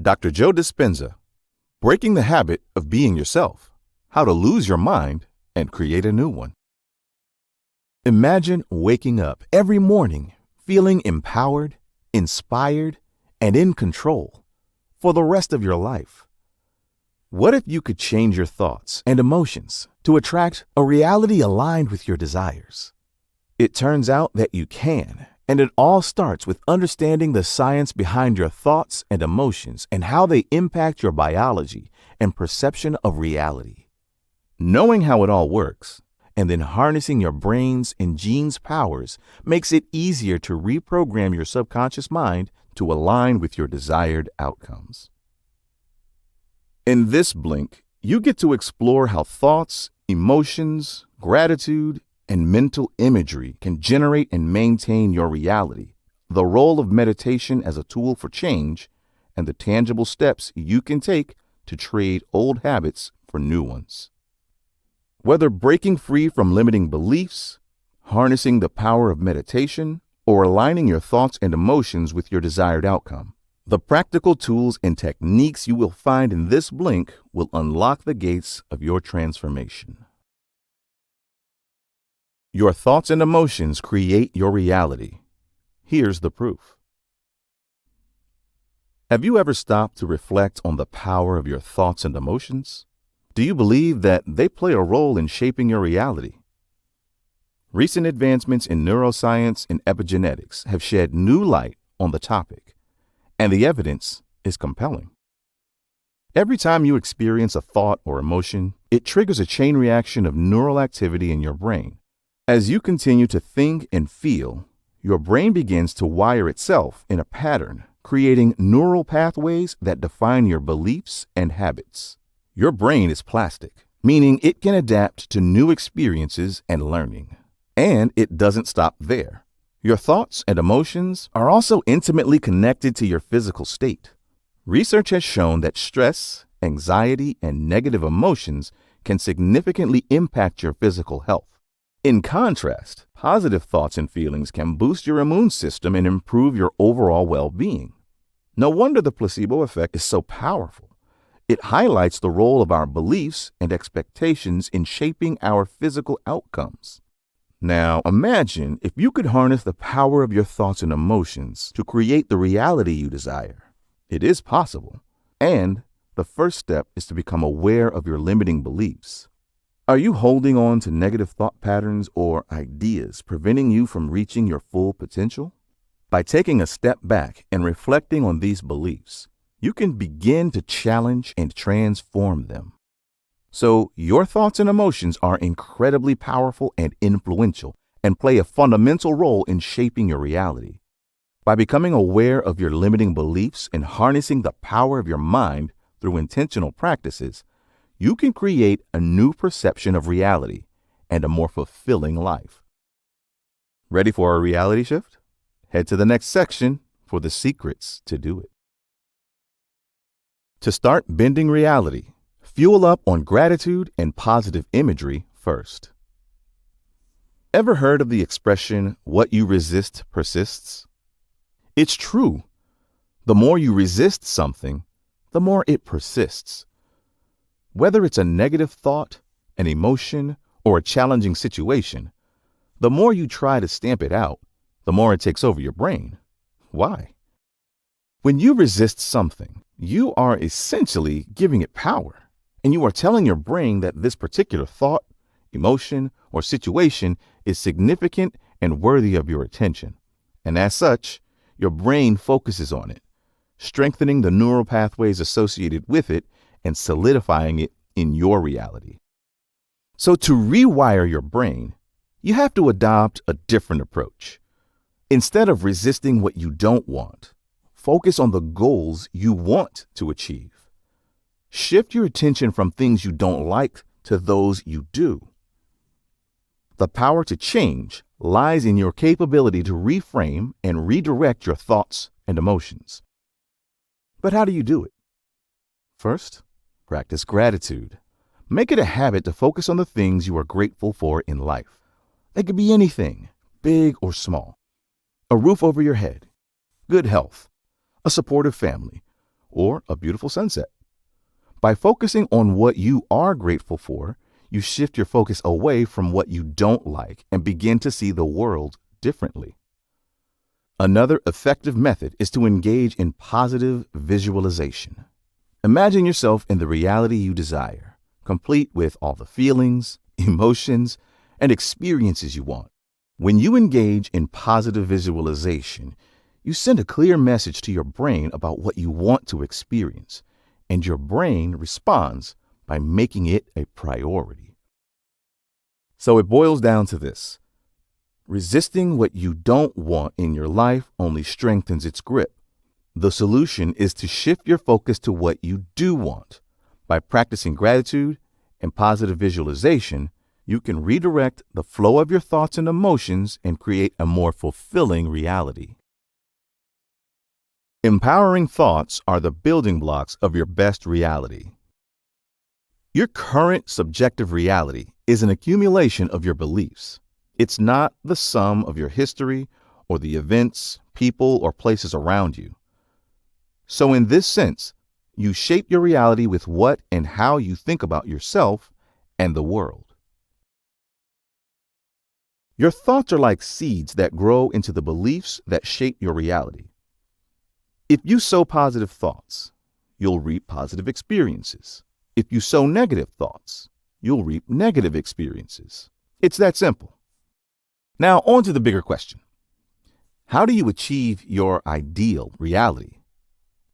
Dr. Joe Dispenza, Breaking the Habit of Being Yourself, How to Lose Your Mind and Create a New One. Imagine waking up every morning feeling empowered, inspired, and in control for the rest of your life. What if you could change your thoughts and emotions to attract a reality aligned with your desires? It turns out that you can, and it all starts with understanding the science behind your thoughts and emotions and how they impact your biology and perception of reality. Knowing how it all works, and then harnessing your brain's and genes' powers makes it easier to reprogram your subconscious mind to align with your desired outcomes. In this blink, you get to explore how thoughts, emotions, gratitude, and mental imagery can generate and maintain your reality, the role of meditation as a tool for change, and the tangible steps you can take to trade old habits for new ones. Whether breaking free from limiting beliefs, harnessing the power of meditation, or aligning your thoughts and emotions with your desired outcome, the practical tools and techniques you will find in this blink will unlock the gates of your transformation. Your thoughts and emotions create your reality. Here's the proof. Have you ever stopped to reflect on the power of your thoughts and emotions? Do you believe that they play a role in shaping your reality? Recent advancements in neuroscience and epigenetics have shed new light on the topic, and the evidence is compelling. Every time you experience a thought or emotion, it triggers a chain reaction of neural activity in your brain. As you continue to think and feel, your brain begins to wire itself in a pattern, creating neural pathways that define your beliefs and habits. Your brain is plastic, meaning it can adapt to new experiences and learning. And it doesn't stop there. Your thoughts and emotions are also intimately connected to your physical state. Research has shown that stress, anxiety, and negative emotions can significantly impact your physical health. In contrast, positive thoughts and feelings can boost your immune system and improve your overall well-being. No wonder the placebo effect is so powerful. It highlights the role of our beliefs and expectations in shaping our physical outcomes. Now, imagine if you could harness the power of your thoughts and emotions to create the reality you desire. It is possible. And the first step is to become aware of your limiting beliefs. Are you holding on to negative thought patterns or ideas preventing you from reaching your full potential? By taking a step back and reflecting on these beliefs, you can begin to challenge and transform them. So, your thoughts and emotions are incredibly powerful and influential and play a fundamental role in shaping your reality. By becoming aware of your limiting beliefs and harnessing the power of your mind through intentional practices, you can create a new perception of reality and a more fulfilling life. Ready for a reality shift? Head to the next section for the secrets to do it. To start bending reality, fuel up on gratitude and positive imagery first. Ever heard of the expression, "What you resist persists"? It's true. The more you resist something, the more it persists. Whether it's a negative thought, an emotion, or a challenging situation, the more you try to stamp it out, the more it takes over your brain. Why? When you resist something, you are essentially giving it power, and you are telling your brain that this particular thought, emotion, or situation is significant and worthy of your attention. And as such, your brain focuses on it, strengthening the neural pathways associated with it and solidifying it in your reality. So to rewire your brain, you have to adopt a different approach. Instead of resisting what you don't want, focus on the goals you want to achieve. Shift your attention from things you don't like to those you do. The power to change lies in your capability to reframe and redirect your thoughts and emotions. But how do you do it? First, practice gratitude. Make it a habit to focus on the things you are grateful for in life. They could be anything, big or small. A roof over your head, good health, a supportive family, or a beautiful sunset. By focusing on what you are grateful for, you shift your focus away from what you don't like and begin to see the world differently. Another effective method is to engage in positive visualization. Imagine yourself in the reality you desire, complete with all the feelings, emotions, and experiences you want. When you engage in positive visualization, you send a clear message to your brain about what you want to experience, and your brain responds by making it a priority. So it boils down to this. Resisting what you don't want in your life only strengthens its grip. The solution is to shift your focus to what you do want. By practicing gratitude and positive visualization, you can redirect the flow of your thoughts and emotions and create a more fulfilling reality. Empowering thoughts are the building blocks of your best reality. Your current subjective reality is an accumulation of your beliefs. It's not the sum of your history or the events, people, or places around you. So in this sense, you shape your reality with what and how you think about yourself and the world. Your thoughts are like seeds that grow into the beliefs that shape your reality. If you sow positive thoughts, you'll reap positive experiences. If you sow negative thoughts, you'll reap negative experiences. It's that simple. Now, on to the bigger question. How do you achieve your ideal reality?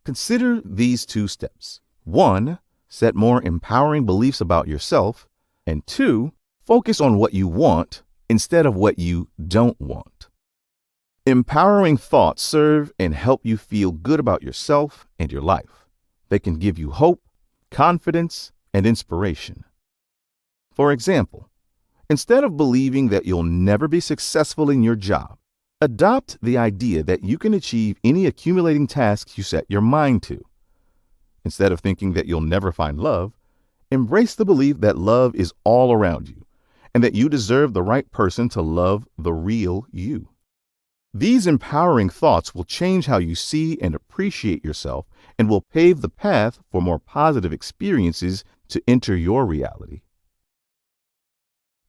Consider these 2 steps. 1, set more empowering beliefs about yourself. And 2, focus on what you want instead of what you don't want. Empowering thoughts serve and help you feel good about yourself and your life. They can give you hope, confidence, and inspiration. For example, instead of believing that you'll never be successful in your job, adopt the idea that you can achieve any accumulating tasks you set your mind to. Instead of thinking that you'll never find love, embrace the belief that love is all around you and that you deserve the right person to love the real you. These empowering thoughts will change how you see and appreciate yourself and will pave the path for more positive experiences to enter your reality.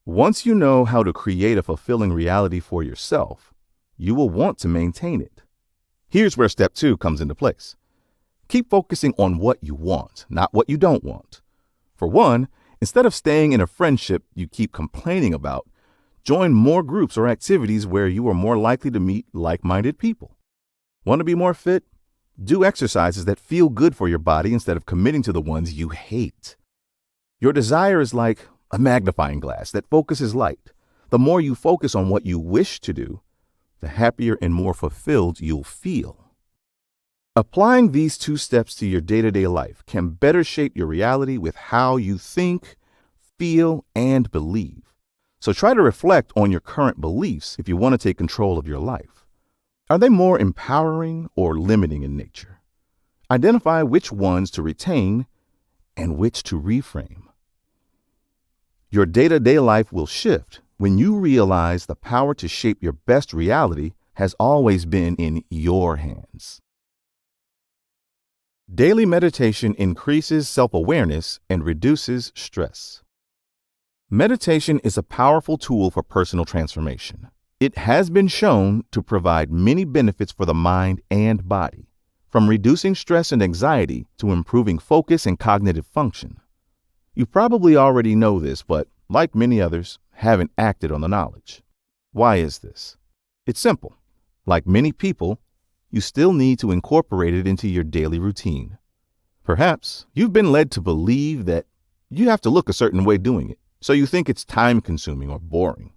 Once you know how to create a fulfilling reality for yourself, you will want to maintain it. Here's where step 2 comes into place. Keep focusing on what you want, not what you don't want. For one, instead of staying in a friendship you keep complaining about, join more groups or activities where you are more likely to meet like-minded people. Want to be more fit? Do exercises that feel good for your body instead of committing to the ones you hate. Your desire is like a magnifying glass that focuses light. The more you focus on what you wish to do, the happier and more fulfilled you'll feel. Applying these 2 steps to your day-to-day life can better shape your reality with how you think, feel, and believe. So try to reflect on your current beliefs if you want to take control of your life. Are they more empowering or limiting in nature? Identify which ones to retain and which to reframe. Your day-to-day life will shift when you realize the power to shape your best reality has always been in your hands. Daily meditation increases self-awareness and reduces stress. Meditation is a powerful tool for personal transformation. It has been shown to provide many benefits for the mind and body, from reducing stress and anxiety to improving focus and cognitive function. You probably already know this, but like many others, haven't acted on the knowledge. Why is this? It's simple. Like many people, you still need to incorporate it into your daily routine. Perhaps you've been led to believe that you have to look a certain way doing it, so you think it's time-consuming or boring.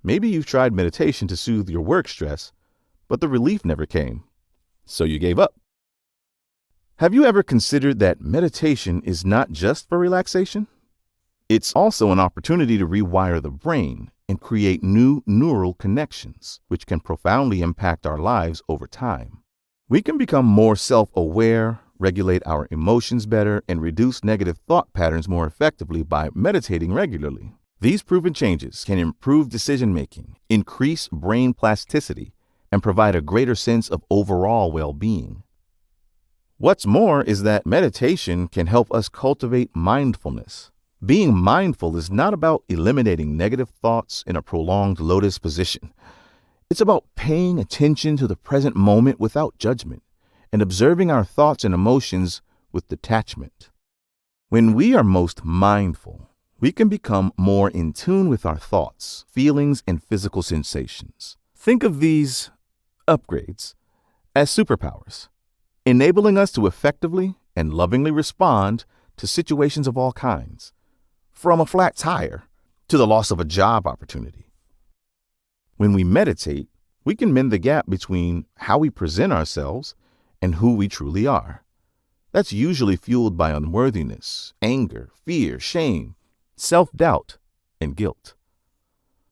Maybe you've tried meditation to soothe your work stress, but the relief never came, so you gave up. Have you ever considered that meditation is not just for relaxation? It's also an opportunity to rewire the brain and create new neural connections, which can profoundly impact our lives over time. We can become more self-aware, regulate our emotions better, and reduce negative thought patterns more effectively by meditating regularly. These proven changes can improve decision-making, increase brain plasticity, and provide a greater sense of overall well-being. What's more is that meditation can help us cultivate mindfulness. Being mindful is not about eliminating negative thoughts in a prolonged lotus position. It's about paying attention to the present moment without judgment and observing our thoughts and emotions with detachment. When we are most mindful, we can become more in tune with our thoughts, feelings, and physical sensations. Think of these upgrades as superpowers, enabling us to effectively and lovingly respond to situations of all kinds, from a flat tire to the loss of a job opportunity. When we meditate, we can mend the gap between how we present ourselves and who we truly are. That's usually fueled by unworthiness, anger, fear, shame, self-doubt, and guilt.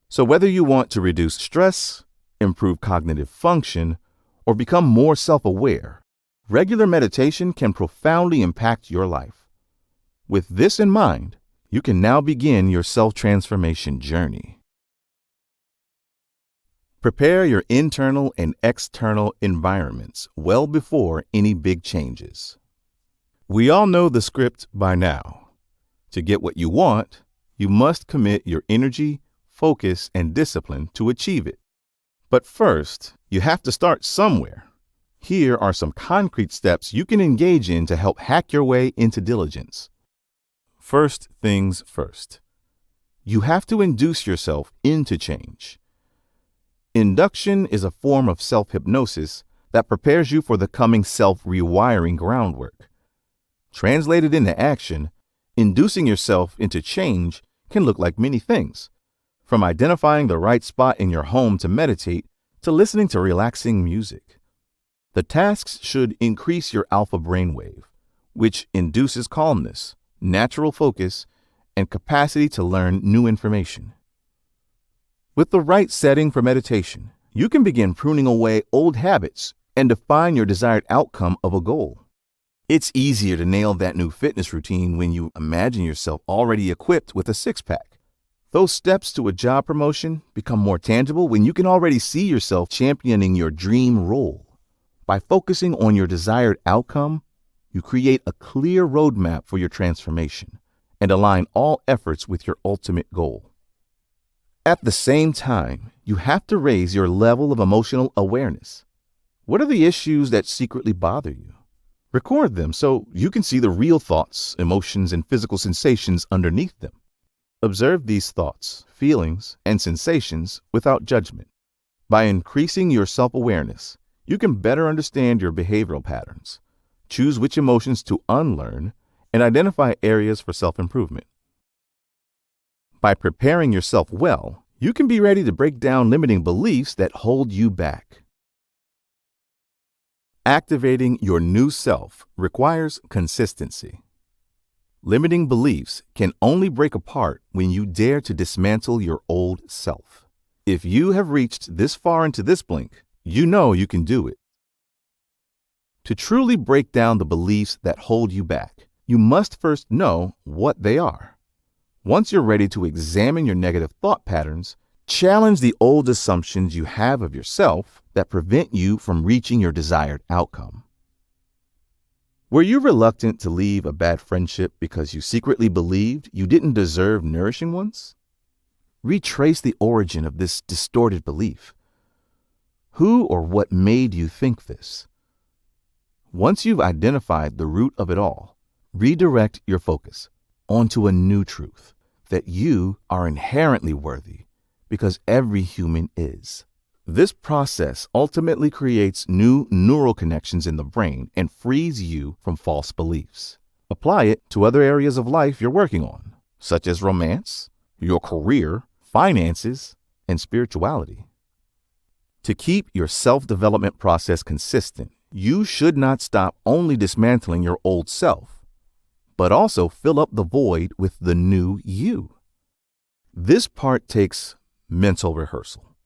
So whether you want to reduce stress, improve cognitive function, or become more self-aware, regular meditation can profoundly impact your life. With this in mind, you can now begin your self-transformation journey. Prepare your internal and external environments well before any big changes. We all know the script by now. To get what you want, you must commit your energy, focus, and discipline to achieve it. But first, you have to start somewhere. Here are some concrete steps you can engage in to help hack your way into diligence. First things first. You have to induce yourself into change. Induction is a form of self-hypnosis that prepares you for the coming self-rewiring groundwork. Translated into action, inducing yourself into change can look like many things, from identifying the right spot in your home to meditate to listening to relaxing music. The tasks should increase your alpha brainwave, which induces calmness, natural focus, and capacity to learn new information. With the right setting for meditation, you can begin pruning away old habits and define your desired outcome of a goal. It's easier to nail that new fitness routine when you imagine yourself already equipped with a six-pack. Those steps to a job promotion become more tangible when you can already see yourself championing your dream role. By focusing on your desired outcome, you create a clear roadmap for your transformation and align all efforts with your ultimate goal. At the same time, you have to raise your level of emotional awareness. What are the issues that secretly bother you? Record them so you can see the real thoughts, emotions, and physical sensations underneath them. Observe these thoughts, feelings, and sensations without judgment. By increasing your self-awareness, you can better understand your behavioral patterns, choose which emotions to unlearn, and identify areas for self-improvement. By preparing yourself well, you can be ready to break down limiting beliefs that hold you back. Activating your new self requires consistency. Limiting beliefs can only break apart when you dare to dismantle your old self. If you have reached this far into this blink, you know you can do it. To truly break down the beliefs that hold you back, you must first know what they are. Once you're ready to examine your negative thought patterns, challenge the old assumptions you have of yourself that prevent you from reaching your desired outcome. Were you reluctant to leave a bad friendship because you secretly believed you didn't deserve nourishing ones? Retrace the origin of this distorted belief. Who or what made you think this? Once you've identified the root of it all, redirect your focus onto a new truth, that you are inherently worthy because every human is. This process ultimately creates new neural connections in the brain and frees you from false beliefs. Apply it to other areas of life you're working on, such as romance, your career, finances, and spirituality. To keep your self-development process consistent, you should not stop only dismantling your old self, but also fill up the void with the new you. This part takes mental rehearsal,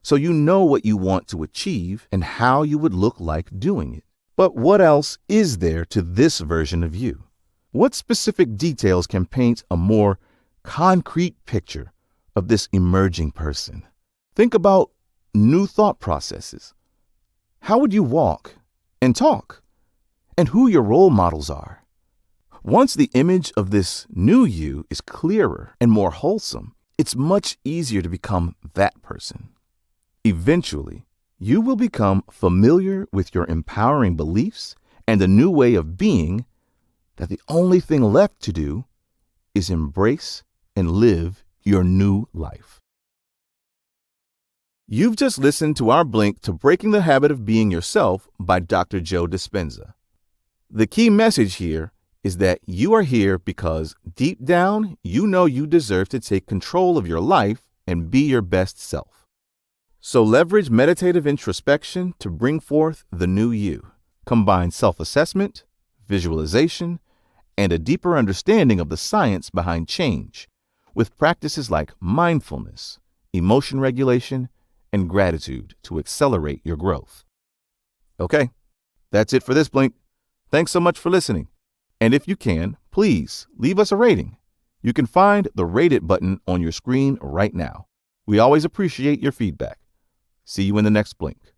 so you know what you want to achieve and how you would look like doing it. But what else is there to this version of you? What specific details can paint a more concrete picture of this emerging person? Think about new thought processes. How would you walk and talk and who your role models are. Once the image of this new you is clearer and more wholesome, it's much easier to become that person. Eventually, you will become familiar with your empowering beliefs and a new way of being that the only thing left to do is embrace and live your new life. You've just listened to our Blink to Breaking the Habit of Being Yourself by Dr. Joe Dispenza. The key message here is that you are here because deep down, you know you deserve to take control of your life and be your best self. So leverage meditative introspection to bring forth the new you. Combine self-assessment, visualization, and a deeper understanding of the science behind change with practices like mindfulness, emotion regulation, and gratitude to accelerate your growth. Okay, that's it for this Blink. Thanks so much for listening. And if you can, please leave us a rating. You can find the Rate It button on your screen right now. We always appreciate your feedback. See you in the next Blink.